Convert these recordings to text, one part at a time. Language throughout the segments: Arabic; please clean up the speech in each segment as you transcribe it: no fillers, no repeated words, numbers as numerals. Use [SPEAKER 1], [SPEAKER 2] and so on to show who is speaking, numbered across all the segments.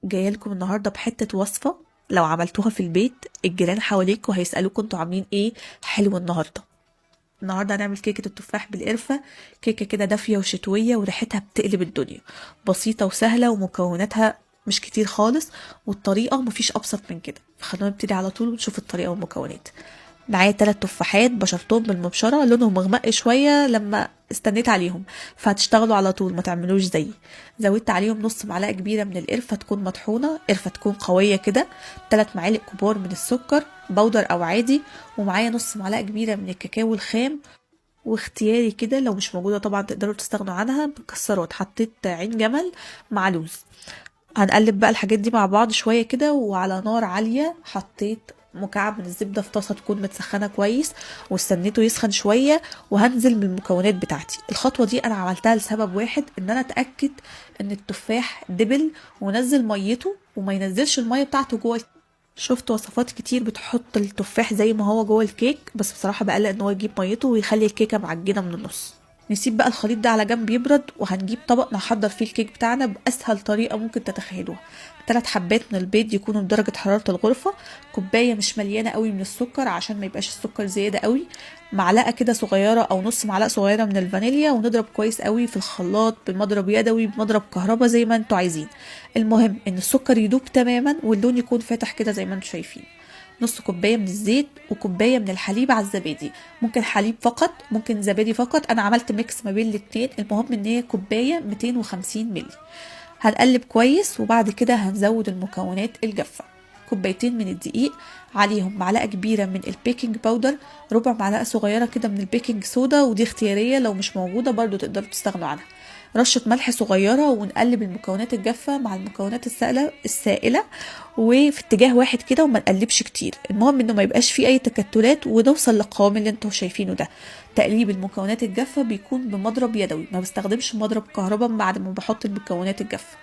[SPEAKER 1] جايه لكم النهارده بحته وصفه لو عملتوها في البيت الجيران حواليكوا هيسالوكوا انتوا عاملين ايه حلو النهارده هنعمل كيكه التفاح بالقرفه. كيكه كده دافيه وشتويه وريحتها بتقلب الدنيا، بسيطه وسهله ومكوناتها مش كتير خالص، والطريقه مفيش ابسط من كده. فخلونا نبتدي على طول ونشوف الطريقه والمكونات. معايا 3 تفاحات بشرتهم بالمبشره، لونهم مغمق شويه لما استنيت عليهم، فهتشتغلوا على طول ما تعملوش زيي. زودت عليهم نص معلقه كبيره من القرفه تكون مطحونه، قرفه تكون قويه كده. 3 معالق كبار من السكر بودر او عادي، ومعايا نص معلقه كبيره من الكاكاو الخام. واختياري كده، لو مش موجوده طبعا تقدروا تستغنوا عنها. مكسرات حطيت عين جمل مع لوز. هنقلب بقى الحاجات دي مع بعض شوية كده، وعلى نار عالية حطيت مكعب من الزبدة في طاسة تكون متسخنة كويس، واستنيته يسخن شوية، وهنزل بالمكونات بتاعتي. الخطوة دي انا عملتها لسبب واحد، ان انا اتأكد ان التفاح دبل ونزل ميته وما ينزلش المية بتاعته جوه. شفت وصفات كتير بتحط التفاح زي ما هو جوه الكيك، بس بصراحة بقلق ان هو يجيب ميته ويخلي الكيكة معجنة من النص. نسيب بقى الخليط ده على جنب يبرد، وهنجيب طبق نحضر فيه الكيك بتاعنا بأسهل طريقة ممكن تتخيلوها. 3 حبات من البيض يكونوا بدرجة حرارة الغرفة، كوباية مش مليانة قوي من السكر عشان ما يبقاش السكر زيادة قوي، معلقة كده صغيرة او نص معلقة صغيرة من الفانيليا، ونضرب كويس قوي في الخلاط بمضرب يدوي بمضرب كهربا زي ما انتوا عايزين. المهم ان السكر يدوب تماما واللون يكون فاتح كده زي ما انتوا شايفين. نص كوبايه من الزيت وكوبايه من الحليب على الزبادي، ممكن حليب فقط ممكن زبادي فقط، انا عملت ميكس ما بين الاتنين. المهم ان هي كوبايه 250 مللي. هنقلب كويس، وبعد كده هنزود المكونات الجافه. كوبايتين من الدقيق، عليهم معلقه كبيره من البيكنج باودر، ربع معلقه صغيره كده من البيكنج صودا، ودي اختياريه لو مش موجوده برضو تقدروا تستغنوا عنها. رشة ملح صغيرة، ونقلب المكونات الجافة مع المكونات السائلة وفي اتجاه واحد كده، وما نقلبش كتير. المهم انه ما يبقاش فيه اي تكتلات، ونوصل للقوام اللي انتوا شايفينه ده. تقليب المكونات الجافة بيكون بمضرب يدوي، ما بستخدمش مضرب كهرباء بعد ما بحط المكونات الجافة.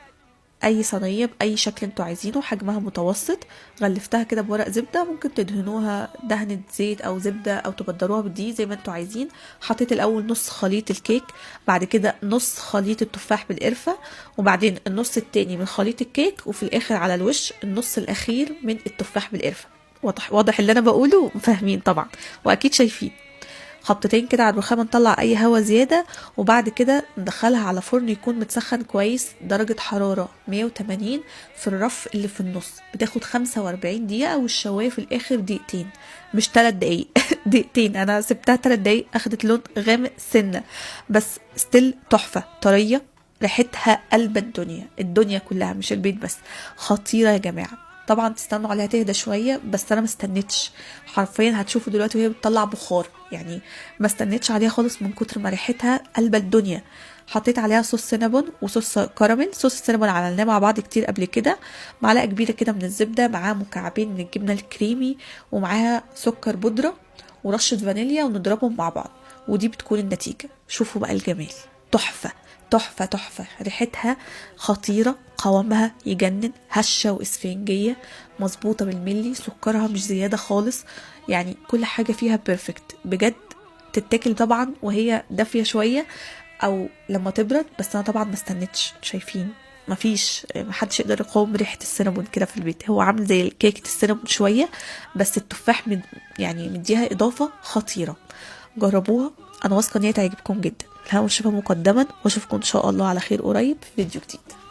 [SPEAKER 1] اي صينيه باي شكل انتوا عايزينه، حجمها متوسط. غلفتها كده بورق زبده، ممكن تدهنوها دهنه زيت او زبده او تبدروها بدي زي ما انتوا عايزين. حطيت الاول نص خليط الكيك، بعد كده نص خليط التفاح بالقرفه، وبعدين النص التاني من خليط الكيك، وفي الاخر على الوش النص الاخير من التفاح بالقرفه. واضح اللي انا بقوله، فاهمين طبعا واكيد شايفين. خبطتين كده على الرخامة نطلع اي هوا زيادة، وبعد كده ندخلها على فرن يكون متسخن كويس درجة حرارة 180 في الرف اللي في النص. بتاخد 45 دقيقة، والشواية في الاخر دقيقتين مش 3 دقايق دقيقتين. انا سبتها 3 دقايق، اخدت لون غامق سنة، بس ستيل تحفة طرية. ريحتها قلب الدنيا كلها مش البيت بس. خطيرة يا جماعة. طبعا تستنوا عليها تهدى شويه، بس انا ما استنيتش. حرفيا هتشوفوا دلوقتي وهي بتطلع بخار يعني. ما استنيتش عليها خالص من كتر ما ريحتها قلب الدنيا. حطيت عليها صوص سينابون وصوص كراميل. صوص السينابون عملناه مع بعض كتير قبل كده. معلقه كبيره كده من الزبده، معاها مكعبين من الجبنه الكريمي، ومعاها سكر بودره ورشه فانيليا، ونضربهم مع بعض. ودي بتكون النتيجه. شوفوا بقى الجمال. تحفه تحفة تحفة. ريحتها خطيرة، قوامها يجنن، هشة واسفنجية، مظبوطة بالملي. سكرها مش زيادة خالص، يعني كل حاجة فيها بيرفكت بجد. تتاكل طبعا وهي دافية شوية او لما تبرد، بس انا طبعا ما استنيتش. شايفين مفيش محدش يقدر يقاوم ريحة السينابون كده في البيت. هو عامل زي كيكة السينابون شوية، بس التفاح يعني مديها اضافة خطيرة. جربوها، انا واثقة ان هي تعجبكم جدا. لا، واشوفها مقدما، واشوفكم ان شاء الله على خير قريب في فيديو جديد.